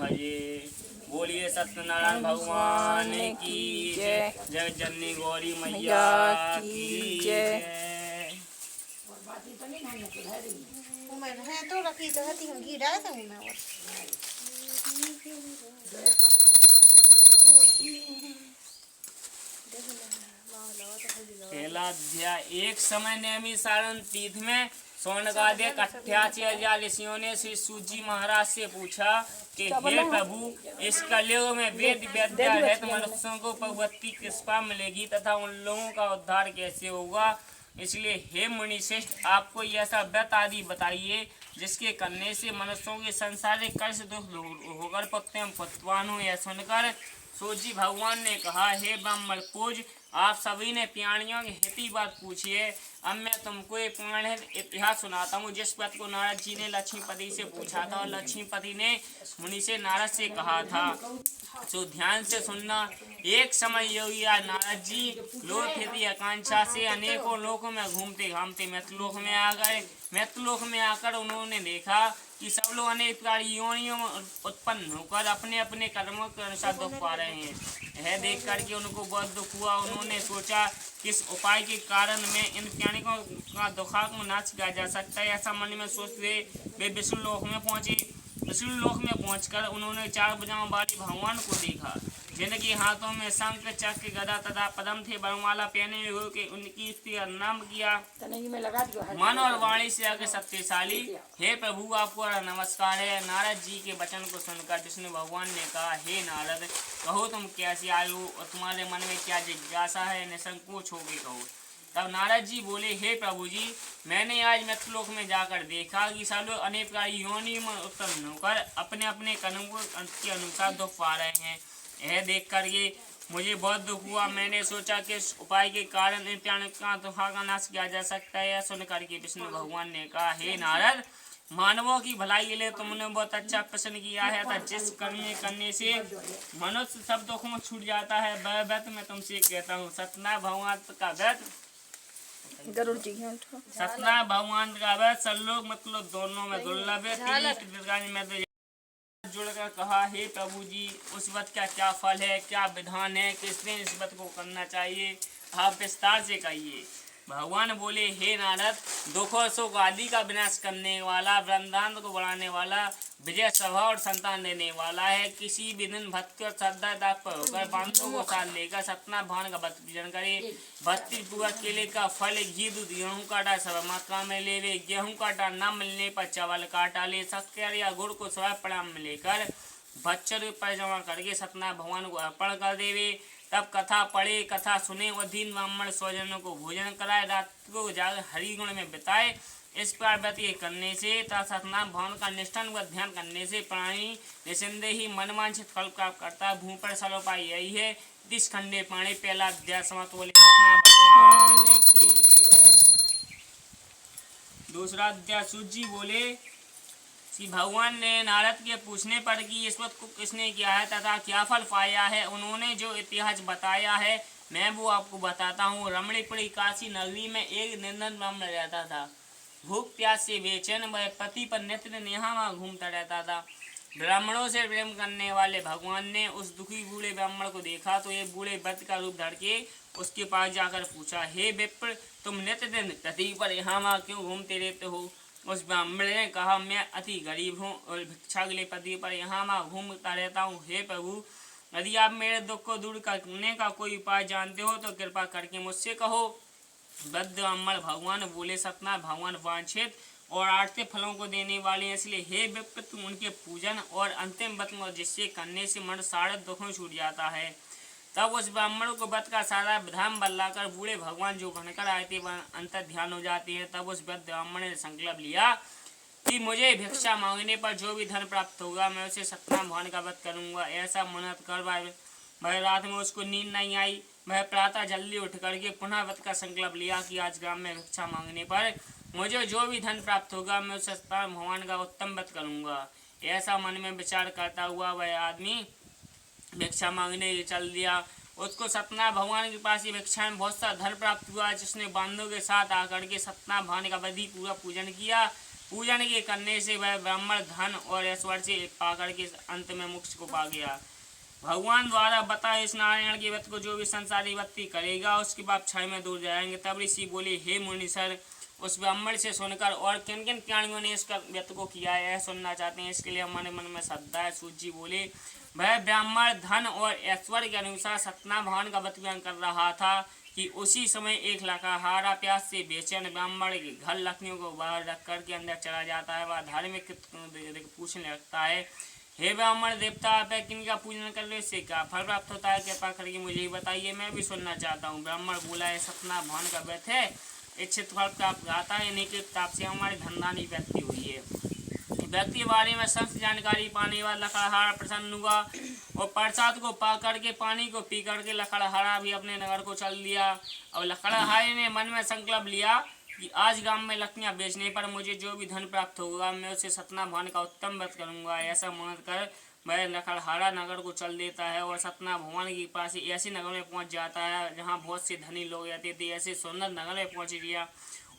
भजे। बोलिए सत्यनारायण भगवान की जय। जय जननी गौरी मैया की जय। तो रखी तो हती हम घी डाल दूंगी मैं और पहला अध्याय। एक समय नेमी सारण तीर्थ में स्वर्णकार्य 88,000 ऋषियों ने श्री सूजी महाराज से पूछा कि हे प्रभु, इस कलयुग में वेद विद्या है तो मनुष्यों को भगवती कृपा मिलेगी तथा उन लोगों का उद्धार कैसे होगा। इसलिए हे मुनि श्रेष्ठ, आपको ऐसा व्रत आदि बताइए जिसके करने से मनुष्यों के संसारिक कष्ट दुख होकर पुत्रवान हो। यह सुनकर सूजी भगवान ने कहा, हे ब्राह्मण पूज, आप सभी ने प्राणियों की हिती बात पूछी है। अब मैं तुमको एक पुराण इतिहास सुनाता हूँ जिस बात को नारद जी ने लक्ष्मीपति से पूछा था और लक्ष्मीपति ने मुनि से नारद से कहा था। तो ध्यान से सुनना। एक समय योगी नारद जी लोक हित आकांक्षा से अनेकों लोकों में घूमते घामते मृत्युलोक में आ गए। मृत्युलोक में आकर उन्होंने देखा कि सब लोग अनेक प्रकार योनियों में उत्पन्न होकर अपने अपने कर्मों के अनुसार दुख पा रहे हैं। यह देख करके उनको बहुत दुख हुआ। उन्होंने सोचा किस उपाय के कारण में इन प्राणियों का दुखा को नाश किया जा सकता है। ऐसा मन में सोचते वे विष्णु लोक में पहुंचे। विष्णु लोक में पहुंचकर उन्होंने 4 भुजाओं वाले भगवान को देखा जिनके हाथों में शंख चक्र गदा तथा पद्म थे। वरमाला पहने हुए के उनकी स्त्री नाम किया मन और वाणी से आगे शक्तिशाली। हे प्रभु, आपको नमस्कार है। नारद जी के वचन को सुनकर विष्णु भगवान ने कहा, हे नारद, कहो तुम कैसे आए हो और तुम्हारे मन में क्या जिज्ञासा है, निसंकोच होके कहो। तब नारद जी बोले, हे प्रभु जी, मैंने आज मृत्युलोक में जाकर देखा कि सब लोग अनेक प्रकार योनि में उत्पन्न होकर अपने अपने कर्मों के अनुसार दुख पा रहे हैं। यह देख करके मुझे बहुत दुख हुआ। मैंने सोचा कि इस उपाय के कारण इन प्राणियों का दुखा का नाश किया जा सकता है। यह सुन करके विष्णु भगवान ने कहा, हे नारद, मानवों की भलाई के लिए तुमने बहुत अच्छा प्रश्न किया है। था जिस कर्म करने से मनुष्य सब दुखों छूट जाता है वह व्रत मैं तुमसे कहता हूँ। सत्यनारायण भगवान का व्रत सत्यनारायण भगवान का व्रत सल्लोक मतलब दोनों में दुर्लभ है। जुड़कर कहा, हे प्रभु जी, उस व्रत का क्या फल है, क्या विधान है, किस दिन इस व्रत को करना चाहिए, आप विस्तार से कहिए। भगवान बोले, हे नारद, दुख और शोक आदि का विनाश करने वाला, वरदान को बढ़ाने वाला, विजय सभा और संतान देने वाला है। किसी भी दिन भक्ति और श्रद्धा पर होकर बांधों को साथ लेकर सतना भान का व्रत पूजन करे। भक्ति पूर्वक केले का फल, घी, दूध, गेहूँ का आटा सब मात्रा में लेवे। गेहूँ का आटा न मिलने पर चावल का आटा ले। शक्कर या गुड़ को सवा प्रणाम में लेकर बच्चर पर जमा करके सत्यनारायण भगवान को अर्पण कर देवे। तब कथा पढ़े, कथा सुने और दीन ब्राह्मण स्वजनों को भोजन कराए, रात को जाकर हरिगुण में बिताए। इस प्रकार व्रत करने से तथा सत्यनारायण भगवान का निष्ठान व ध्यान करने से प्राणी निसंदेह ही मनवांछित फल प्राप्त करता है। भूमि पर सरल उपाय यही है। इस खंडे पाणी पहला अध्याय समाप्त। बोले सत्यनारायण भगवान की। दूसरा अध्याय। सूजी बोले, श्री भगवान ने नारद के पूछने पर कि इस व्रत को किसने किया है तथा क्या फल पाया है, उन्होंने जो इतिहास बताया है मैं वो आपको बताता हूँ। रमणीपुरी काशी नगरी में एक निर्धन ब्राह्मण रहता था। भूख प्यास से बेचैन वह पति पर नित्य यहाँ वहाँ घूमता रहता था। ब्राह्मणों से प्रेम करने वाले भगवान ने उस दुखी बूढ़े ब्राह्मण को देखा तो ये बूढ़े व्रत का रूप धर के उसके पास जाकर पूछा, हे विप्र, तुम नित्य दिन पति पर यहाँ वहाँ क्यों घूमते रहते हो। उस ब्राह्मण ने कहा, मैं अति गरीब हूँ और भिक्षा के लिए पति पर यहाँ वहाँ घूमता रहता हूँ। हे प्रभु, यदि आप मेरे दुख को दूर करने का कोई उपाय जानते हो तो कृपा करके मुझसे कहो। वृद्ध ब्राह्मण भगवान बोले, सत्यनारायण भगवान वांछित और आर्थिक फलों को देने वाले हैं, इसलिए हे विप्र, तुम उनके पूजन और अंतिम व्रत जिससे करने से मन सारे दुखों छूट जाता है। तब उस ब्राह्मण को व्रत का सारा विधान बतलाकर बूढ़े भगवान जो बनकर आए थे वह अंतर ध्यान हो जाते हैं। तब उस वृद्ध ब्राह्मण ने संकल्प लिया कि मुझे भिक्षा मांगने पर जो भी धन प्राप्त होगा मैं उसे सत्यनारायण भगवान का व्रत करूंगा। ऐसा मनत कर वह रात में उसको नींद नहीं आई। वह प्रातः जल्दी उठ करके पुनः व्रत का संकल्प लिया कि आज ग्राम में भिक्षा मांगने पर मुझे जो भी धन प्राप्त होगा मैं उसे सत्यनारायण भगवान का उत्तम व्रत करूंगा। ऐसा मन में विचार करता हुआ वह आदमी भिक्षा मांगने चल दिया। उसको सत्यनारायण भगवान के पास ही भिक्षा में बहुत सा धन प्राप्त हुआ, जिसने बांधों के साथ आकर के सत्यनारायण भगवान का विधि पूरा पूजन किया। पूजन के करने से वह ब्राह्मण धन और ऐश्वर्य से पाकर के अंत में मोक्ष को पा गया। भगवान द्वारा बताए इस नारायण के व्रत को जो भी संसारी व्यक्ति करेगा उसके पाप क्षय में दूर जाएंगे। तब ऋषि बोले, हे मुनि सर, उस ब्राह्मण से सुनकर और किन किन प्राणियों ने इसका व्रत को किया है सुनना चाहते हैं, इसके लिए हमारे मन में श्रद्धा है। सूत जी बोले, वह ब्राह्मण धन और ऐश्वर्य के अनुसार सतना भगवान का व्रत कर रहा था कि उसी समय एक लकड़हारा प्यास से बेचैन ब्राह्मण के घर लकड़ियों को बाहर रख कर के अंदर चला जाता है। वह धार्मिक पूछने लगता है, हे ब्राह्मण देवता, आप किनका पूजन कर लो, इससे क्या फल प्राप्त होता है, कृपा करके मुझे ही बताइए, मैं भी सुनना चाहता हूँ। ब्राह्मण बोला है, सतना भगवान का व्रत है, इच्छित फल प्राप्त आता है, इन्हीं के ताप से हमारी धनदानी व्यक्ति हुई है। व्यक्ति के बारे में समस्त जानकारी पाने वाला लकड़हारा प्रसन्न हुआ और प्रसाद को पा करके पानी को पी करके लकड़हारा भी अपने नगर को चल दिया। और लकड़हारे ने मन में संकल्प लिया कि आज गांव में लकड़ियां बेचने पर मुझे जो भी धन प्राप्त होगा मैं उसे सतना भगवान का उत्तम व्रत करूंगा। ऐसा मानकर वह लकड़हारा नगर को चल देता है और सतना भगवान के पास ऐसे नगर में पहुंच जाता है जहां बहुत से धनी लोग रहते थे। ऐसे सुंदर नगर में पहुंच गया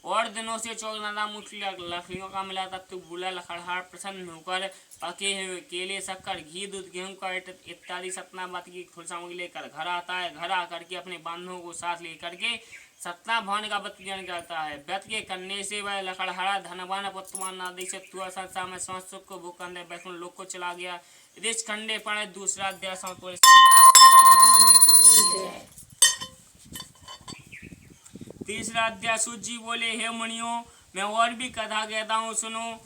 और दिनों से चौक मुठ लकड़ियों का मिला तब तो बुला लकड़हार प्रसन्न होकर पके हुए केले, शक्कर, घी, दूध, गेहूं का इत्यादि सतना व्रत की फुल सामग्री लेकर घर आता है। घर आकर के अपने बांधों को साथ लेकर के सतना भगवान का व्रत ग्रहण करता है। व्रत के करने से वह लकड़हारा धनवान पुत्रवान आदि से संसार में समस्त सुख को भोग कर वैकुंठ लोक को चला गया। इस खंडे पर दूसरा अध्याय समाप्त। तीसरा अध्याय। सूत जी बोले, हे मुनियों, मैं और भी कथा कहता हूँ, सुनो।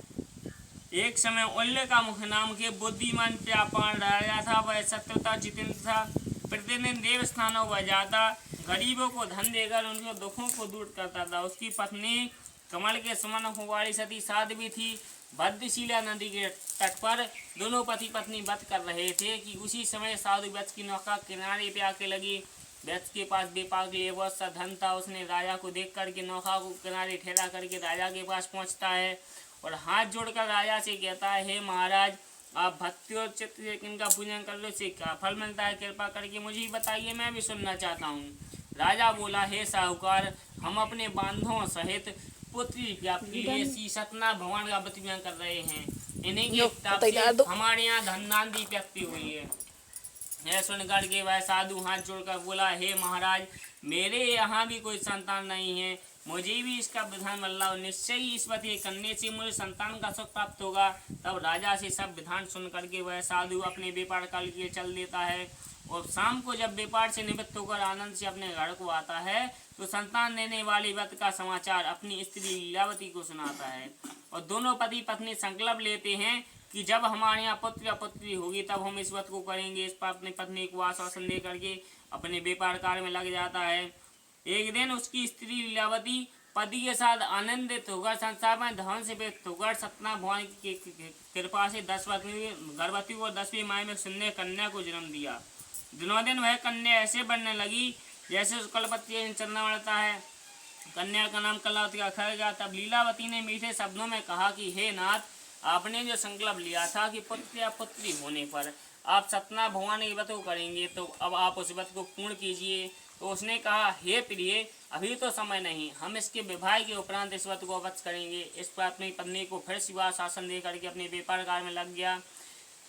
एक समय उल्ले का मुख नाम के बुद्धिमान व्यापार राजा था। वह सत्य था, जितेंद्र था, प्रतिदिन देव स्थानों पर जाता, गरीबों को धन देकर उनके दुखों को दूर करता था। उसकी पत्नी कमल के समान वाली सती साध्वी थी। भद्रशिला नदी के तट पर दोनों पति पत्नी व्रत कर रहे थे कि उसी समय साधु व्रत की नौका किनारे पे आके लगी। व्रत के पास व्यापार के लिए बहुत सा धन था। उसने राजा को देख करके नौका को किनारे ठहरा करके राजा के पास पहुंचता है और हाथ जोड़कर राजा से कहता है, हे महाराज, आप भक्ति और चित्त से किनका पूजन कर लो, से क्या फल मिलता है, कृपा करके मुझे ही बताइए, मैं भी सुनना चाहता हूँ। राजा बोला, हे साहूकार, हम अपने बांधों सहित पुत्री प्राप्ति के लिए सतना भगवान का व्रत कर रहे हैं। इन्हीं के ताप से हमारे यहाँ धनदान की प्राप्ति हुई है। यह सुनकर के वह साधु हाथ जोड़कर बोला, हे महाराज, मेरे यहाँ भी कोई संतान नहीं है, मुझे भी इसका विधान मिल रहा हो, निश्चय ही इस व्रत करने से मुझे संतान का सुख प्राप्त होगा। तब राजा से सब विधान सुन करके वह साधु अपने व्यापार काल के लिए चल देता है और शाम को जब व्यापार से निवृत्त होकर आनंद से अपने घर को आता है तो संतान देने वाली व्रत का समाचार अपनी स्त्री लीलावती को सुनाता है और दोनों पति पत्नी संकल्प लेते हैं कि जब हमारे यहाँ पुत्र या पुत्री होगी तब हम इस व्रत को करेंगे। इस पर अपनी पत्नी को आश्वासन दे करके अपने व्यापार कार्य में लग जाता है। एक दिन उसकी स्त्री लीलावती पति के साथ आनंदित होकर संसार में धन से व्यक्त होकर सतना भगवान की कृपा से 10 गर्भवती को 10वीं माह में सुंदर कन्या को जन्म दिया। दिनों दिन वह कन्या ऐसे बनने लगी जैसे कलपति चलना पड़ता है। कन्या का नाम कलावती रखा गया। तब लीलावती ने मीठे शब्दों में कहा कि हे नाथ, आपने जो संकल्प लिया था कि पुत्र या पुत्री होने पर आप सतना भगवान के व्रत को करेंगे, तो अब आप उस व्रत को पूर्ण कीजिए। तो उसने कहा, हे प्रिय, अभी तो समय नहीं, हम इसके विवाह के उपरांत इस व्रत को अवश्य करेंगे। इस पर अपनी पत्नी को फिर शिवा शासन दे करके अपने व्यापार कार्य में लग गया।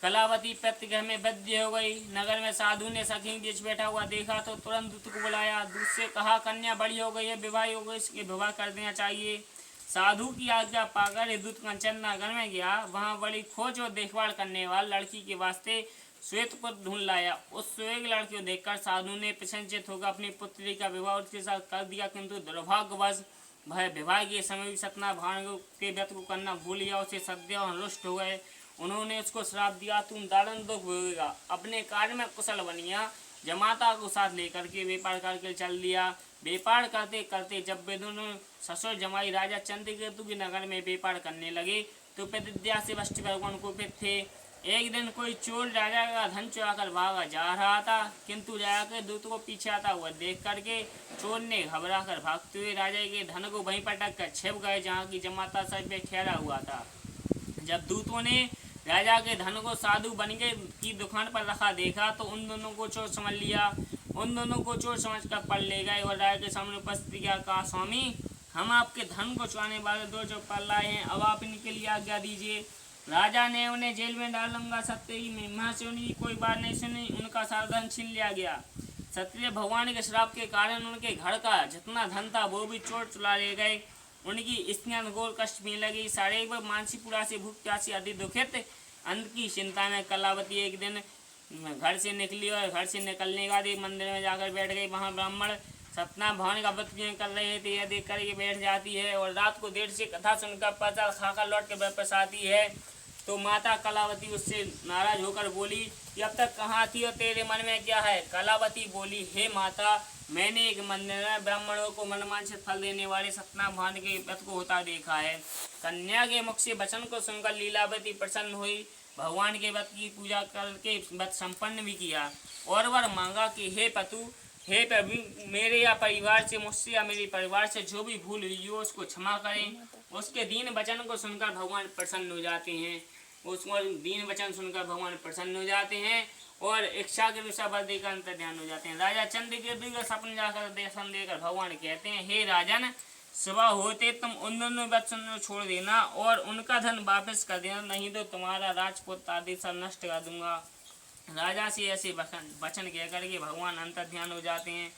कलावती प्रत्यगृह में वृद्धि हो गई। नगर में साधु ने सखी के बीच बैठा हुआ देखा तो तुरंत दूत को बुलाया। दूत से कहा, कन्या बड़ी हो गई है, विवाह हो गई, इसके विवाह कर देना चाहिए। साधु की आज्ञा पाकर दूत कंचन नगर में गया। वहाँ बड़ी खोज और देखभाल करने वाली लड़की के वास्ते श्वेत पुत्र ढूंढ लाया। उस स्वेग लड़की को देखकर साधु ने प्रसन्नचित्त होकर अपनी पुत्री का विवाह उसके साथ कर दिया, किंतु दुर्भाग्यवश वह विवाह के समय भी सतना भगवान के व्रत को करना भूल गया। उसे सद्य रुष्ट हो गए। उन्होंने उसको श्राप दिया, तुम दारुण दुख भोगेगा। अपने कार्य में कुशल बनिया जमाता को साथ लेकर के व्यापार करके चल दिया। व्यापार करते करते जब वे दोनों ससुर जमाई राजा चंद्रकेतु के नगर में व्यापार करने लगे तो प्रतिज्ञा से वशिष्ठ भगवान को थे। एक दिन कोई चोर राजा का धन चुरा कर भागा जा रहा था, किंतु राजा के दूत को पीछे आता हुआ देख करके चोर ने घबरा कर भागते हुए राजा के धन को वहीं पटक कर छिप गए जहाँ की जमाता सब पे ठहरा हुआ था। जब दूतों ने राजा के धन को साधु बनके की दुकान पर रखा देखा तो उन दोनों को चोर समझ लिया। उन दोनों को चोर समझकर पड़ ले गए और राजा के सामने उपस्थित किया। कहा, स्वामी, हम आपके धन को चुराने वाले दो चौपाल लाए हैं, अब आप इनके लिए आज्ञा दीजिए। राजा ने उन्हें जेल में डालूंगा। सत्य की महिमा से उनकी कोई बात नहीं सुनी, उनका सारा धन छीन लिया गया। क्षत्रिय भगवान के श्राप के कारण उनके घर का जितना धन था वो भी चोर चुरा ले गए। उनकी स्त्रियां घोर कष्ट में लगी, शारीरिक व मानसिक पीड़ा से भूख प्यासी अति दुखित। अंत की चिंता में कलावती एक दिन घर से निकली और घर से निकलने के बाद एक मंदिर में जाकर बैठ गई। वहाँ ब्राह्मण सतना भवन का व्रत कर रहे थे। यह देख कर बैठ जाती है और रात को देर से कथा सुनकर प्रसाद खाकर लौट के वापस आती है। तो माता कलावती उससे नाराज होकर बोली कि अब तक कहाँ थी और तेरे मन में क्या है। कलावती बोली, हे माता, मैंने एक मंदिर में ब्राह्मणों को मनमांसित फल देने वाले सतना भवन के व्रत को होता देखा है। कन्या के मुख से वचन को सुनकर लीलावती प्रसन्न हुई। भगवान के व्रत की पूजा करके व्रत संपन्न भी किया और वर मांगा कि हे पतु, हे प्रभु, मेरे या परिवार से, मुझसे या मेरे परिवार से जो भी भूल हुई हो उसको क्षमा करें। उसके दीन वचन को सुनकर भगवान प्रसन्न हो जाते हैं। उसको दीन वचन सुनकर भगवान प्रसन्न हो जाते हैं और इच्छा के अनुसार वर देकर अंतर ध्यान हो जाते हैं। राजा चंद्रकेतु का सपन जाकर दर्शन देकर भगवान कहते हैं, हे राजन, सुबह होते तुम उन दोनों बच्चों छोड़ देना और उनका धन वापस कर देना, नहीं तो तुम्हारा राजपुत्र आदि सब नष्ट कर दूंगा। राजा से ऐसे वचन कह करके भगवान अंतर ध्यान हो जाते हैं।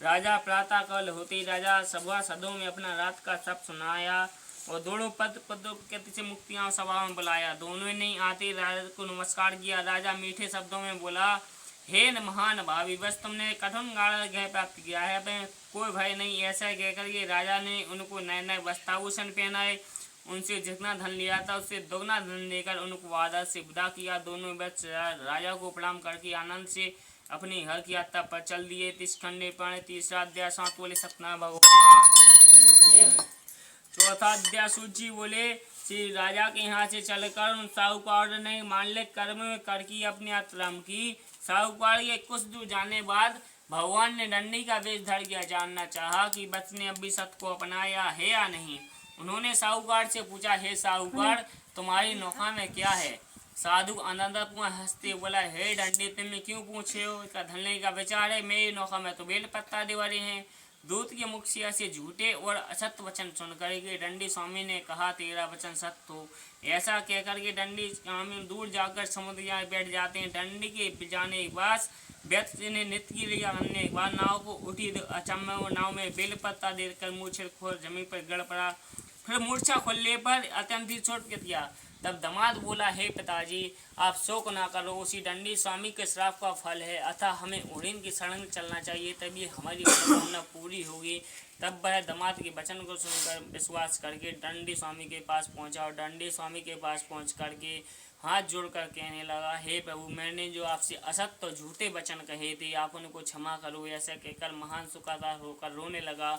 राजा प्रातः काल होते ही राजा सभासदों में अपना रात का सब सुनाया और दोनों पदों से मुक्तियां सभा में बुलाया। दोनों ने आते राजा को नमस्कार किया। राजा मीठे शब्दों में बोला, हे महान भावी, बस तुमने कठिन गाढ़ गृह प्राप्त किया है, अब कोई भय नहीं। ऐसा कहकर के राजा ने उनको नए नए वस्त्राभूषण पहनाए, उनसे जितना धन लिया था उससे दोगुना धन देकर उनको आदर से विदा किया। दोनों बच्चे राजा को प्रणाम करके आनंद से अपनी घर की यात्रा पर चल दिए। तिष्ठंडे पर तीसरा अध्याय सांस बोले सतना भगवान। चौथा अध्याय सूची बोले, श्री राजा के यहाँ से चलकर उन साहूकार ने मांडलिक कर्म कर की अपनी यात्रा की। साहूकार के कुछ दूर जाने बाद भगवान ने दंडी का वेश धर किया। जानना चाहा कि बच्चे ने अभी सत्य को अपनाया है या नहीं। उन्होंने साहूकार से पूछा, हे साहूकार, तुम्हारी नौका में क्या है। साधु आनंदपूर्ण हंसते बोला, हे दंडी, तुम क्यों पूछे हो, इसका धनने का विचार है। मेरी नौका में तो बेल पत्ता दे वाले हैं। दूत के मुख से ऐसे झूठे और असत्य वचन सुनकर के दंडी स्वामी ने कहा, तेरा वचन सत्य हो। ऐसा कहकर के दंडी स्वामी दूर जाकर समुद्र में बैठ जाते हैं। दंडी के जाने के बाद व्यक्ति ने नित्य की क्रिया करने के बाद नाव को उठी अचम्भे और नाव में बेल पत्ता देकर मूर्छित खोर जमीन पर गिर पड़ा। फिर मूर्छा खुलने पर अत्यंत ही चोट किया। तब दामाद बोला, हे पिताजी, आप शोक ना करो, उसी दंडी स्वामी के श्राप का फल है, अतः हमें उड़ीन की शरण में चलना चाहिए, तभी हमारी मनोकामना पूरी होगी। तब वह दामाद के वचन को सुनकर विश्वास करके दंडी स्वामी के पास पहुंचा और दंडी स्वामी के पास पहुंच करके हाथ जोड़कर कहने लगा, हे प्रभु, मैंने जो आपसे असत्य और झूठे वचन कहे थे, आप उनको क्षमा करो। ऐसा कहकर महान सुखाता होकर रोने लगा।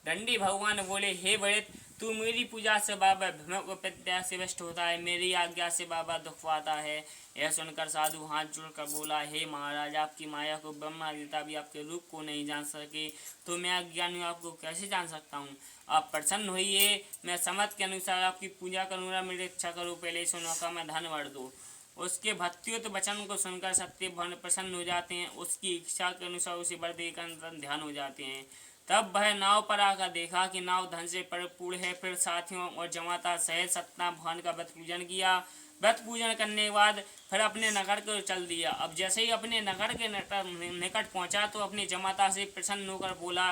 दंडी भगवान बोले, हे बड़े, तू मेरी पूजा से बाबा भ्रम विद्या से वष्ट होता है, मेरी आज्ञा से बाबा दुख पाता है। यह सुनकर साधु हाथ जोड़कर बोला, हे महाराज, आपकी माया को ब्रह्मा देवता भी आपके रूप को नहीं जान सके, तो मैं अज्ञानी आपको कैसे जान सकता हूँ। आप प्रसन्न होइए, मैं समझ के अनुसार आपकी पूजा करूँगा, मेरी इच्छा करो, पहले इस नौका में धन भर दो। उसके भक्तियुत वचन को सुनकर सत्य भवन प्रसन्न हो जाते हैं। उसकी इच्छा के अनुसार उसे वर देकर ध्यान हो जाते हैं। तब वह नाव पर आकर देखा कि नाव धन से परिपूर्ण है। फिर साथियों और जमाता सहित सतना भगवान का व्रत पूजन किया। व्रत पूजन करने के बाद फिर अपने नगर को चल दिया। अब जैसे ही अपने नगर के निकट पहुंचा तो अपनी जमाता से प्रसन्न होकर बोला,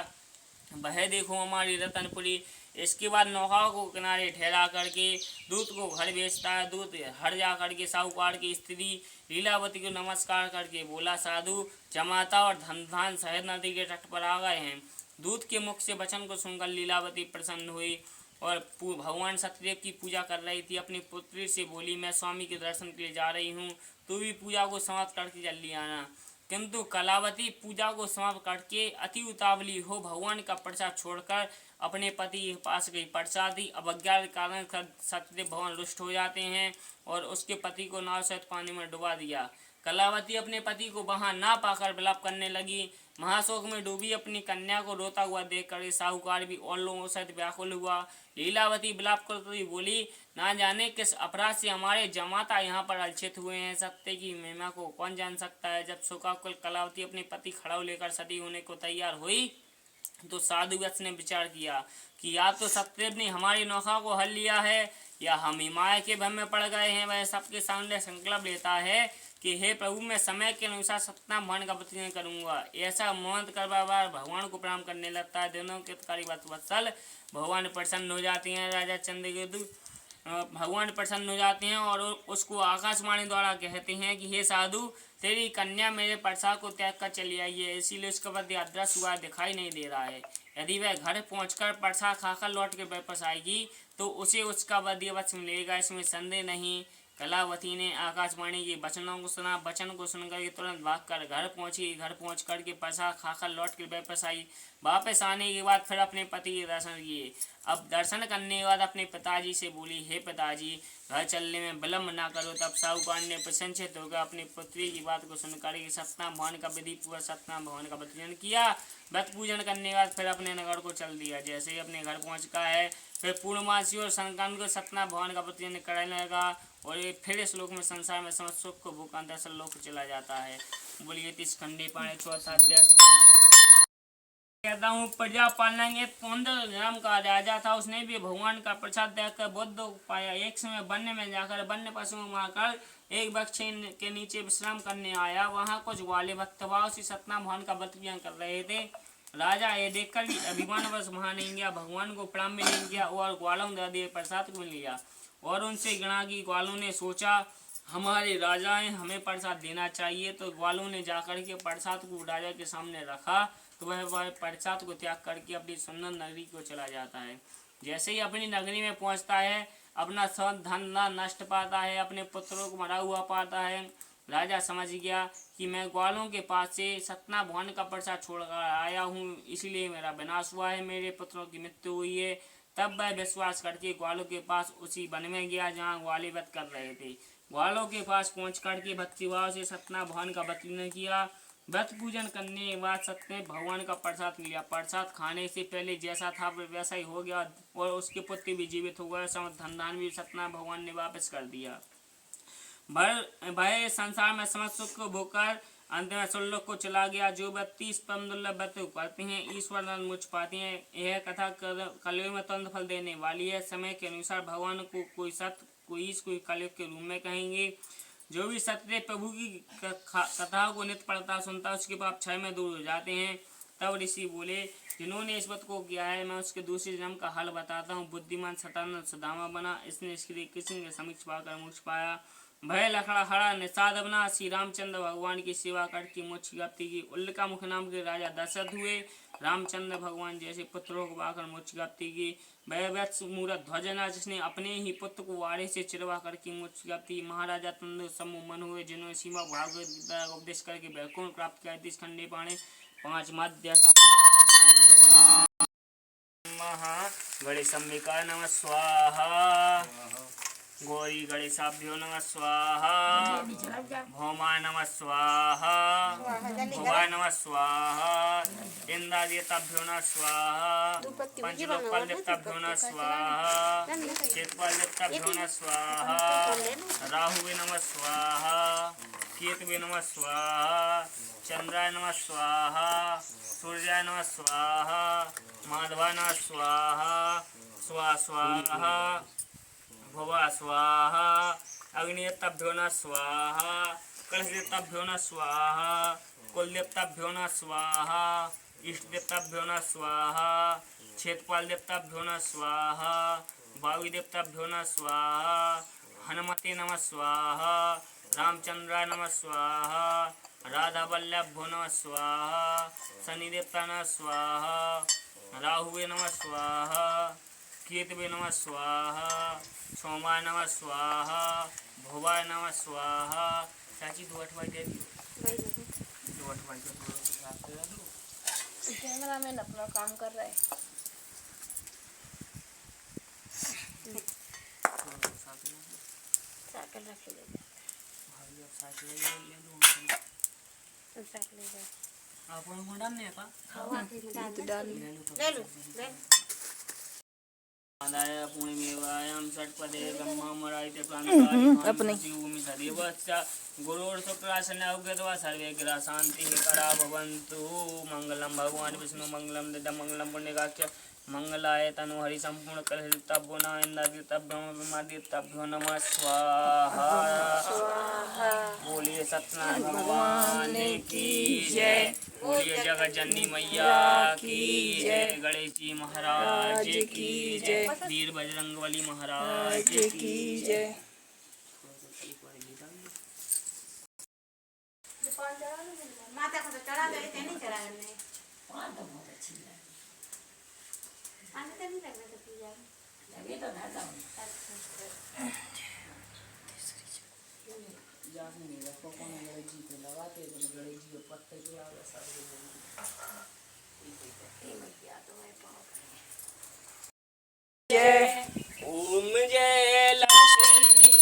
वह देखो हमारी रतनपुरी। इसके बाद नौका को किनारे ठहरा करके दूत को घर भेजता है। दूत हर जा करके साहूकार की स्त्री लीलावती को नमस्कार करके बोला, साधु जमाता और धनधान सहित नदी के तट पर आ गए हैं। दूत के मुख से वचन को सुनकर लीलावती प्रसन्न हुई और भगवान सत्यदेव की पूजा कर रही थी। अपनी पुत्री से बोली, मैं स्वामी के दर्शन के लिए जा रही हूँ, तू भी पूजा को समाप्त करके जल्दी आना। किंतु कलावती पूजा को समाप्त करके अति उतावली हो भगवान का प्रसाद छोड़कर अपने पति के पास गई। प्रसाद ही अवज्ञा के कारण सत्यदेव भगवान रुष्ट हो जाते हैं और उसके पति को नाव सहित पानी में डुबा दिया। कलावती अपने पति को वहां ना पाकर विलाप करने लगी। महाशोक में डूबी अपनी कन्या को रोता हुआ देखकर साहूकार भी और लोगों सहित व्याकुल हुआ। लीलावती विलाप करती हुई बोली, ना जाने किस अपराध से हमारे जमाता यहाँ पर अलक्षित हुए हैं। सत्य की महिमा को कौन जान सकता है। जब शोकाकुल कलावती अपने पति खड़ाऊ लेकर सती होने को तैयार हुई, तो साधु वत्स ने विचार किया कि या तो सत्यदेव ने हमारी नौका को हल लिया है या हम ही माया के भ्रम में पड़ गए हैं। वह सबके सामने संकल्प लेता है कि हे प्रभु, मैं समय के अनुसार सत्यनाम भगवान का प्रतिज्ञा करूंगा। ऐसा मोहन कर बार भगवान को प्रणाम करने लगता है। दोनों के वत्सल भगवान प्रसन्न हो जाते हैं। राजा चंद्रकेतु भगवान प्रसन्न हो जाते हैं और उसको आकाशवाणी द्वारा कहते हैं कि हे साधु, तेरी कन्या मेरे प्रसाद को त्याग कर चली आई है, इसीलिए उसका पति अदृश्य हुआ दिखाई नहीं दे रहा है। यदि वह घर पहुंचकर प्रसाद खाकर लौट के वापस आएगी तो उसे उसका वध्य वत्स मिलेगा, इसमें संदेह नहीं। कलावती ने आकाशवाणी के वचनों को सुना। वचन को सुनकर के तुरंत भागकर घर पहुंची। घर पहुंच करके प्रसाद खाकर लौट कर वापस आई। वापस आने के बाद फिर अपने पति के दर्शन किए। अब दर्शन करने के बाद अपने पिताजी से बोली, हे पिताजी, घर चलने में विलम्ब ना करो। तब साहूकार ने प्रसन्नचित्त होकर अपनी पुत्री की बात को सुनकर सत्यनाम भगवान का विधि पूर्वक सत्यनाम भगवान का पूजन किया। व्रत पूजन करने के बाद फिर अपने नगर को चल दिया। जैसे ही अपने घर पहुंच का है, फिर पूर्णमासी और संक्रांत को सत्यनाम भगवान का पूजन कराने लगा और ये फिर इस लोक में संसार में समस्त सुख को भूखान दर्शन लोक चला जाता है। बोलिए तीस खंडे पाने चौथा अध्याय। कहता हूँ, प्रजा पालना एक पौंद नाम का राजा था। उसने भी भगवान का प्रसाद देखकर बुद्ध पाया। एक समय वन्य में जाकर वन्य पशुओं मारकर एक वृक्ष के नीचे विश्राम करने आया। वहाँ कुछ ग्वाले भक्तभाव से सत्यनाम भगवान का प्रतिज्ञा कर रहे थे। राजा ये देखकर भी अभिमानवश वहाँ नहीं गया, भगवान को प्रणाम भी नहीं किया और ग्वालों ने प्रसाद को लिया और उनसे गणा की। ग्वालों ने सोचा हमारे राजा हैं, हमें प्रसाद देना चाहिए। तो ग्वालों ने जाकर के प्रसाद को राजा के सामने रखा तो वह प्रसाद को त्याग करके अपनी सुंदर नगरी को चला जाता है। जैसे ही अपनी नगरी में पहुंचता है, अपना सब धन नष्ट पाता है, अपने पुत्रों को मरा हुआ पाता है। राजा समझ गया कि मैं ग्वालों के पास से सत्यनाम भगवान का प्रसाद छोड़कर आया हूँ, इसलिए मेरा विनाश हुआ है, मेरे पुत्रों की मृत्यु हुई है। तब वह विश्वास करके ग्वालों के पास उसी वन में गया जहाँ ग्वाले व्रत कर रहे थे। ग्वालों के पास पहुँच करके भक्तिभाव से सत्यनाम भगवान का प्रतिज्ञा किया। व्रत पूजन करने के बाद सत्य भगवान का प्रसाद मिला। प्रसाद खाने से पहले जैसा था वैसा ही हो गया और उसके पुत्र भी जीवित हो गए। धन दान भी सत्यनाम भगवान ने वापस कर दिया। भय संसार में समस्त सुख को भोकर अंत में सुरलोक को चला गया। जो व्यक्ति इस परम दुर्लभ व्रत को करते हैं, ईश्वर मुझ पाते हैं। यह कथा कलयुग में तुरंत फल देने वाली है। समय के अनुसार भगवान को कोई सत्य कोई कलयुग के रूप में कहेंगे। जो भी सत्य प्रभु की कथा को नित्य पढ़ता सुनता उसके पाप क्षय में दूर हो जाते हैं। तब ऋषि बोले, जिन्होंने इस व्रत को किया है मैं उसके दूसरे जन्म का हाल बताता हूँ। बुद्धिमान सतानंद सुदामा बना, इसने श्री कृष्ण के समीक्ष पाकर मोक्ष पाया। भय लखड़ा हरा निषाद बना, श्री रामचंद्र भगवान की सेवा करके मोक्ष प्राप्ति की। उल्का मुख नाम के राजा दशरथ हुए। रामचंद्र भगवान जैसे पुत्रों को पाकर मोक्ष प्राप्ति की। वह वत्स मूरत ध्वजना, जिसने अपने ही पुत्र को वाड़े से चिरवा करके मोक्ष प्राप्ति। महाराजा तंदु समूह मन हुए, जिन्होंने सीमा भागवत गीता का उपदेश करके वैकुंठ प्राप्त किया। 30 खंडे पाणे 5 मध्य गणेशंबिका नमः स्वाहा। गौरी गणेशाभ्यो नमः स्वाहा। भौमा नमः स्वाहा। भुवा नमः स्वाहा। इंद्रादिताभ्यो नमः स्वाहा। पंचलोकपालदेवताभ्यो नमः स्वाहा। क्षेत्रपालदेवताभ्यो नमः स्वाहा। राहुवे नमः स्वाहा। केतुवे नमः स्वाहा। चंद्राय नमः स्वाहा। सूर्याय नमः स्वाहा। माधवाय नमः स्वाहा। स्वाहा भवा स्वाहा। अग्निदेवताभ्यो नमः स्वाहा। कलशदेवताभ्यो नमः स्वाहा। कुलदेवताभ्यो नमः स्वाहा। इष्टदेवताभ्यो नमः स्वाहा। क्षेत्रपाल देवताभ्यो नमः स्वाहा। वायुदेवताभ्यो नमः स्वाहा। हनुमते नमः स्वाहा। रामचंद्राय नमः स्वाहा। राधावल्लभ्यो नमः स्वाहा। शनिदेवता नमः स्वाहा। राहुवे नमः स्वाहा। केतवे नमः स्वाहा। सोमाय नमः स्वाहा। भुवाय नमः स्वाहा। चाची 2 अठवाई दे दियो। 2 अठवाई दो। कैमरा मैन अपना काम कर रहा है। साइकिल रख ले। भाई अब साइकिल ले लो। साइकिल ले जा। आप उनको डालने का? हाँ, डाल ले लो। पूर्णिमेवायां षट्पदे ब्रह्ममरायते प्रान्तकारिकां भूमि सदैवश्च गुरोर् शुक्रासनौगत्वा सर्वे ग्रहाः शान्तिः करा भवन्तु। मंगलम भगवान विष्णु मंगलम दद मंगलम पुण्यकाक्ष मंगलाय तनु हरि संपूर्ण कलहितभ्यो न इंद्रदितभ्यो विमादितभ्यो नमः स्वाहा। बोलिए सत्यनारायण भगवान की जय। बोलिए जगत जननी मैया की जय। गणेश जी महाराज की जय। वीर बजरंगबली महाराज की जय। माता को तो चढ़ा गए थे, नहीं चढ़ा गए पान तो नहीं लगने तो पूजा लगे तो ना जाओ। जाने नहीं रखो कौन गणेश जी को लगाते तो गणेश जी के पत्ते जो आवे सब जय। ओम जय लक्ष्मी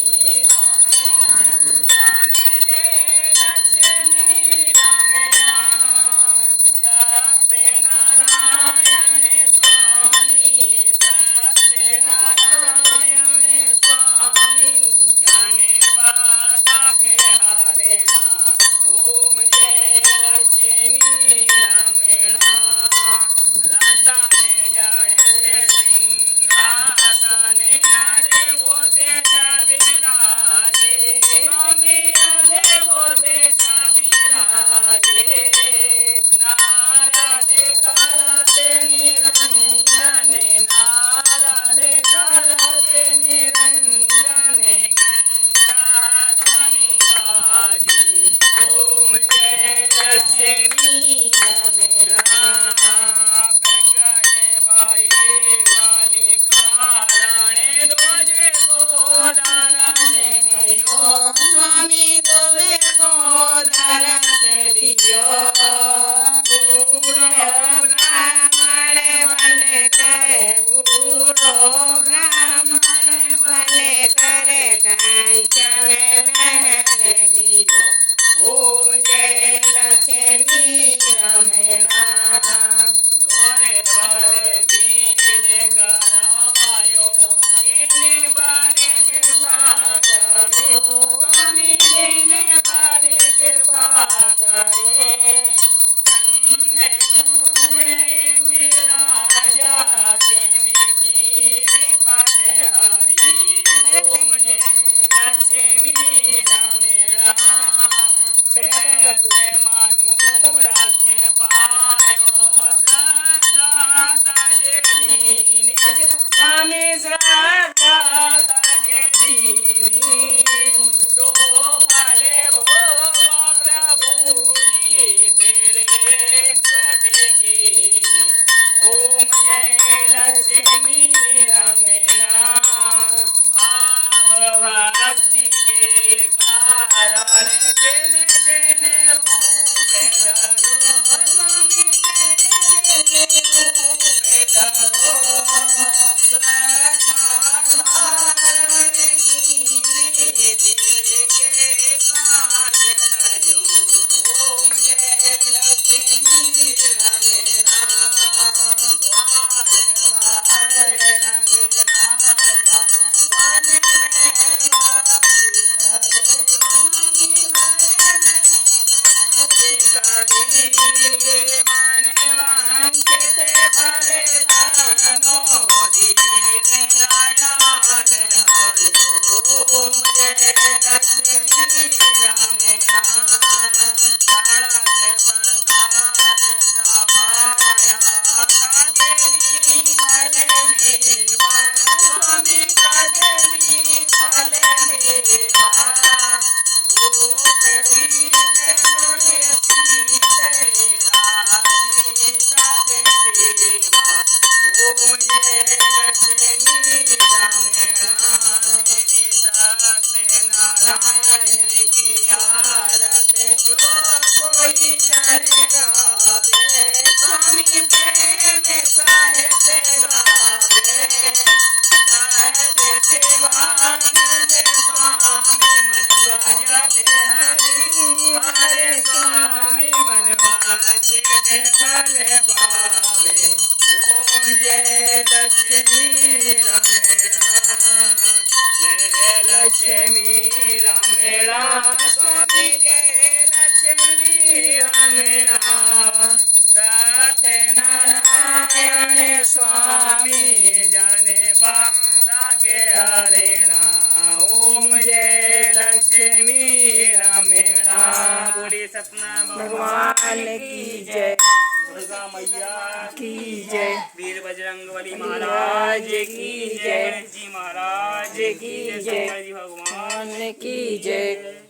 राम राम जय लक्ष्मी राम राम सत्यनारायण स्वामी सत्यनारायण स्वामी जाने बाता के हरे नाम। ओम जय लक्ष्मी राम राम रतने जड़े सिंहासने देवो ते विराजे स्वामी देवो ते विराजे नारद करते निरंजने नारद करते निरंजने ध्वनि बाजे। ओम जय लक्ष्मी राम राम प्रगटे भये काली कारणे दोजे को दरसे दियो स्वामी दोजे को दरसे दियो। बूढ़ो ब्राह्मण बने करे बूढ़ो ब्राह्मण बने करे कंचन महल दियो। ओम जय लक्ष्मी राम राम दोरे बड़े बीले करायो जिने बारे कृपा करो स्वामी जिने बारे कृपा करो। कंधे कुए मेरा जाने की कृपा हरि। ओम जय लक्ष्मी राम राम वैसे मानु रखे पायो श्रद्धा तजे दीनी स्वामी श्रद्धा तजे दीनी तो भले भोगा प्रभु जी तेरे स्तुति की। ओम जय लक्ष्मी राम राम भाव भक्ति के कारण तेने तेने रूप धरो स्वामी तेने रूप धरो श्रद्धा धारण की दिल के काज करो। ओम जय लक्ष्मी राम राम ग्वाल बाल रंग राजा वन में माने वांछित फले दानो दीन दयाल हरि। ओम जय लक्ष्मी राम राम सड़क बरसात सभाया कादेरी फल मेवा स्वामी कादेरी फल मेवा धूप दीप मोरे सीते राजी सत देवा। ओम जय लक्ष्मी राम राम सत्यनारायण की आरत जो कोई करे गावे स्वामी प्रेम साहित्य हरे स्वामी मनवांचे जे फल पावे। ओम जय लक्ष्मी रमेणा, जय लक्ष्मी रमेणा, स्वामी जय लक्ष्मी रमेणा। सत्यनारायण स्वामी जाने पादा के हरेणा। ओम जय लक्ष्मी रमेणा। बोले सतना भगवान की जय, दुर्गा मैया की जय, वीर बजरंगबली महाराज की जय, जी महाराज की जय, शंकर जी भगवान की जय।